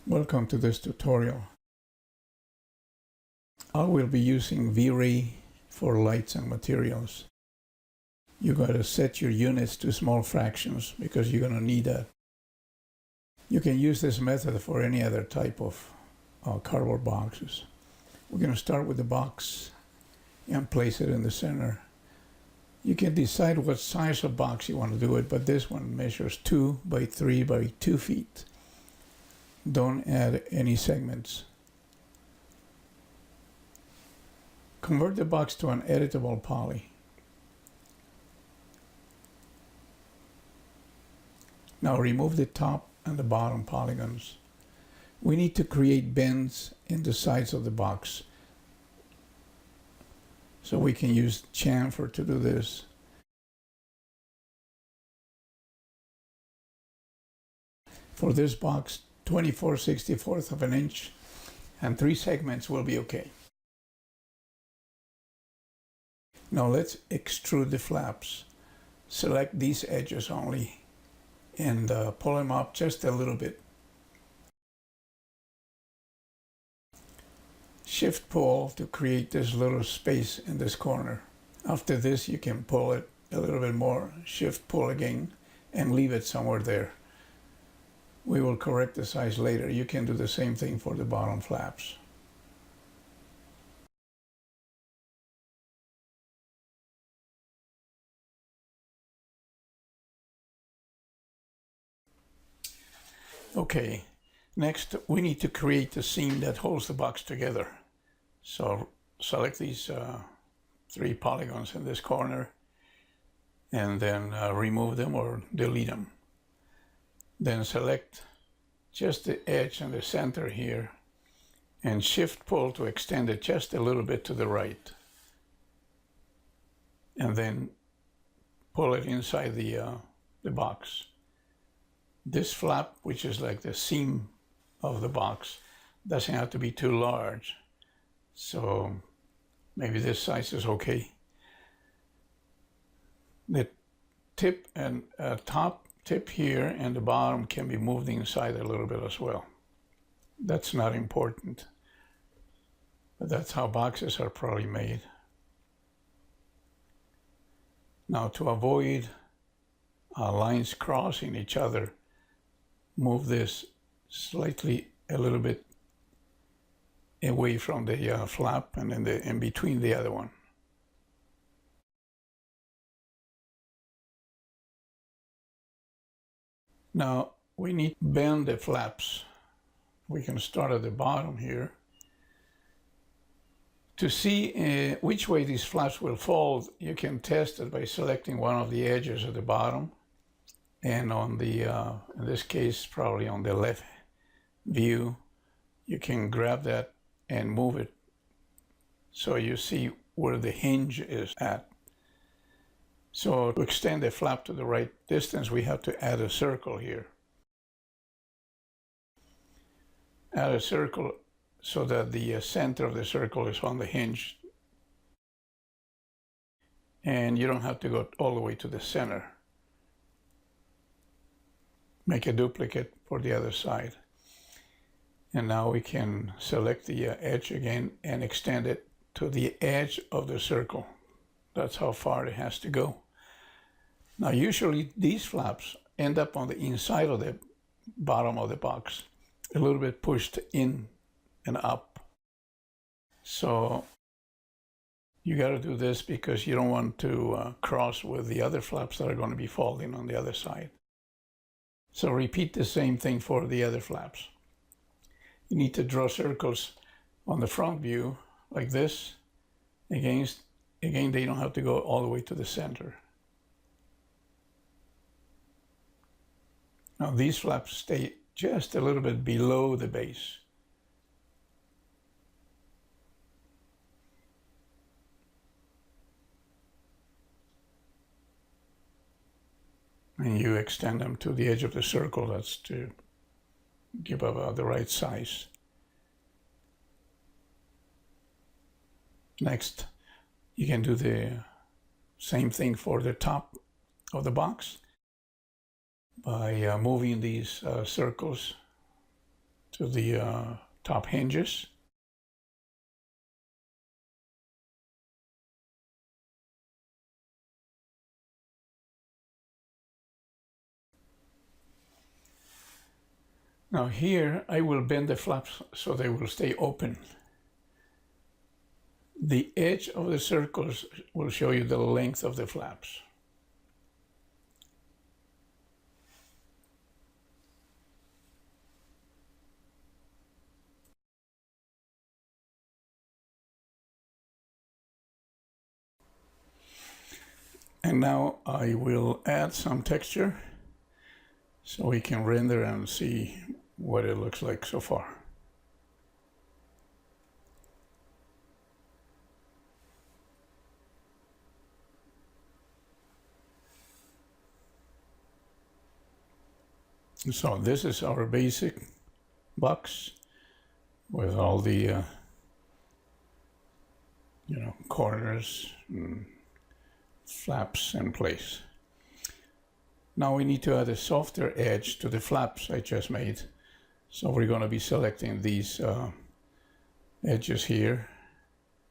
Welcome to this tutorial. I will be using V-Ray for lights and materials. You gotta set your units to small fractions because you're gonna need that. You can use this method for any other type of cardboard boxes. We're gonna start with the box and place it in the center. You can decide what size of box you want to do it, but this one measures 2 by 3 by 2 feet. Don't add any segments. Convert the box to an editable poly. Now remove the top and the bottom polygons. We need to create bends in the sides of the box. So we can use chamfer to do this. For this box, 24/64 of an inch and 3 segments will be okay. Now let's extrude the flaps. Select these edges only and pull them up just a little bit. Shift pull to create this little space in this corner. After this, you can pull it a little bit more, shift pull again, and leave it somewhere there. We will correct the size later. You can do the same thing for the bottom flaps. Okay, next we need to create the seam that holds the box together. So select these 3 polygons in this corner and then remove them or delete them. Then select just the edge and the center here and shift pull to extend it just a little bit to the right. And then pull it inside the box. This flap, which is like the seam of the box, doesn't have to be too large. So maybe this size is okay. The tip and top tip here and the bottom can be moved inside a little bit as well. That's not important, but that's how boxes are probably made. Now to avoid lines crossing each other, move this slightly a little bit away from the flap and in between the other one. Now we need to bend the flaps. We can start at the bottom here. To see which way these flaps will fold, you can test it by selecting one of the edges at the bottom and on the, in this case, probably on the left view, you can grab that and move it so you see where the hinge is at. So to extend the flap to the right distance, we have to add a circle here. Add a circle so that the center of the circle is on the hinge. And you don't have to go all the way to the center. Make a duplicate for the other side. And now we can select the edge again and extend it to the edge of the circle. That's how far it has to go. Now usually these flaps end up on the inside of the bottom of the box, a little bit pushed in and up. So you got to do this because you don't want to cross with the other flaps that are going to be folding on the other side. So repeat the same thing for the other flaps. You need to draw circles on the front view like this. Again, they don't have to go all the way to the center. Now these flaps stay just a little bit below the base. And you extend them to the edge of the circle. That's to give about the right size. Next, you can do the same thing for the top of the box by moving these circles to the top hinges. Now here I will bend the flaps so they will stay open. The edge of the circles will show you the length of the flaps. And now I will add some texture so we can render and see what it looks like so far. So this is our basic box with all the corners and flaps in place. Now we need to add a softer edge to the flaps I just made. So we're going to be selecting these edges here,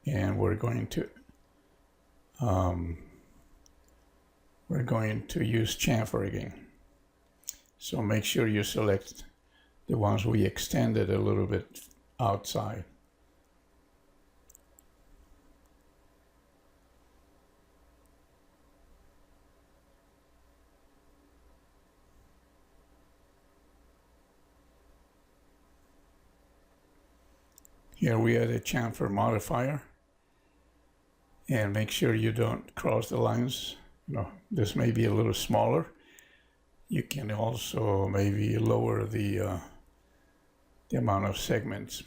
and we're going to use chamfer again. So make sure you select the ones we extended a little bit outside. Here we add a chamfer modifier, and make sure you don't cross the lines. This may be a little smaller. You can also maybe lower the amount of segments.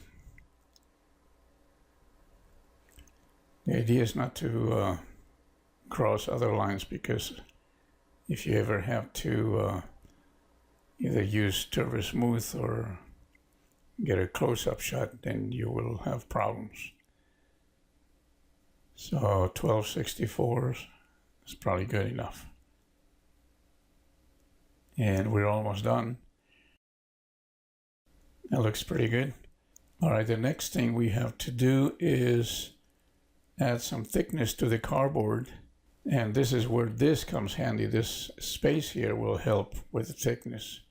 The idea is not to cross other lines, because if you ever have to either use Turbo Smooth or get a close-up shot, then you will have problems. So 12/64 is probably good enough. And we're almost done. That looks pretty good. All right, the next thing we have to do is add some thickness to the cardboard. And this is where this comes handy. This space here will help with the thickness.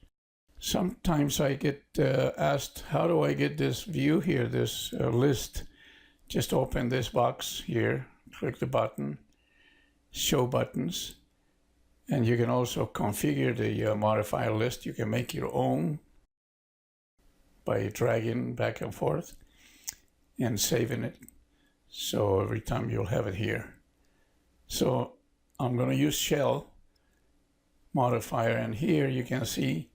Sometimes I get asked, how do I get this view here, this list? Just open this box here, click the button, show buttons, and you can also configure the modifier list. You can make your own by dragging back and forth and saving it. So every time you'll have it here. So I'm going to use shell modifier, and here you can see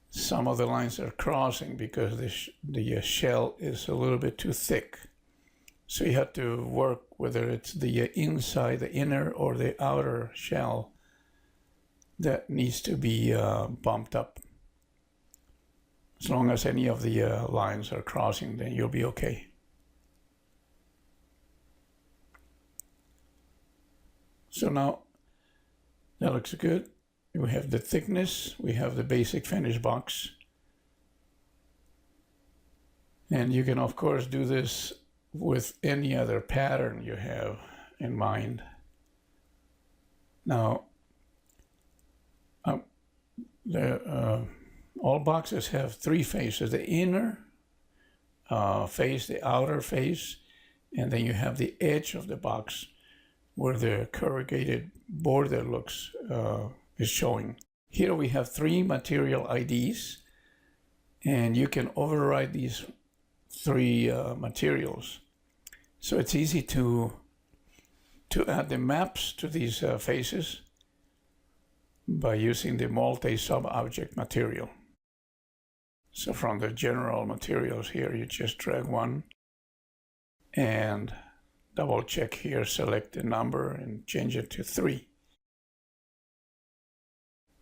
some of the lines are crossing because the shell is a little bit too thick. So you have to work whether it's the inside, the inner, or the outer shell that needs to be bumped up. As long as any of the lines are crossing, then you'll be okay. So now that looks good. We have the thickness, we have the basic finish box. And you can of course do this with any other pattern you have in mind. Now, all boxes have three faces: the inner face, the outer face, and then you have the edge of the box where the corrugated border is showing. Here we have three material IDs, and you can override these three materials. So it's easy to add the maps to these faces by using the multi-sub-object material. So from the general materials here, you just drag one and double check here, select the number and change it to 3.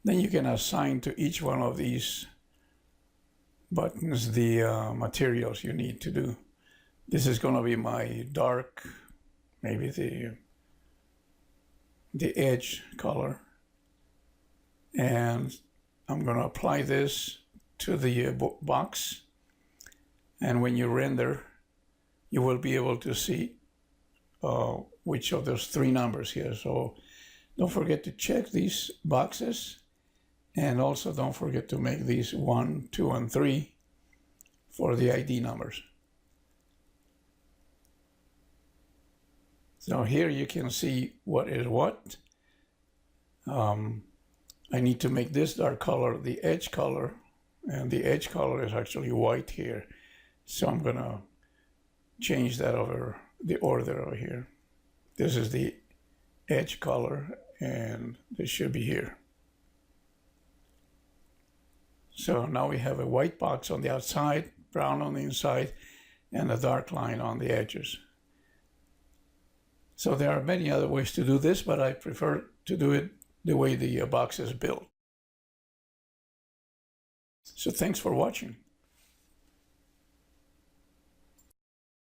Then you can assign to each one of these buttons the materials you need to do. This is going to be my dark, maybe the edge color. And I'm going to apply this to the box, and when you render, you will be able to see which of those three numbers here. So don't forget to check these boxes, and also don't forget to make these 1, 2, and 3 for the ID numbers. So here you can see what is what. I need to make this dark color the edge color, and the edge color is actually white here. So I'm gonna change that over the order over here. This is the edge color, and this should be here. So now we have a white box on the outside, brown on the inside, and a dark line on the edges. So there are many other ways to do this, but I prefer to do it the way the box is built. So thanks for watching.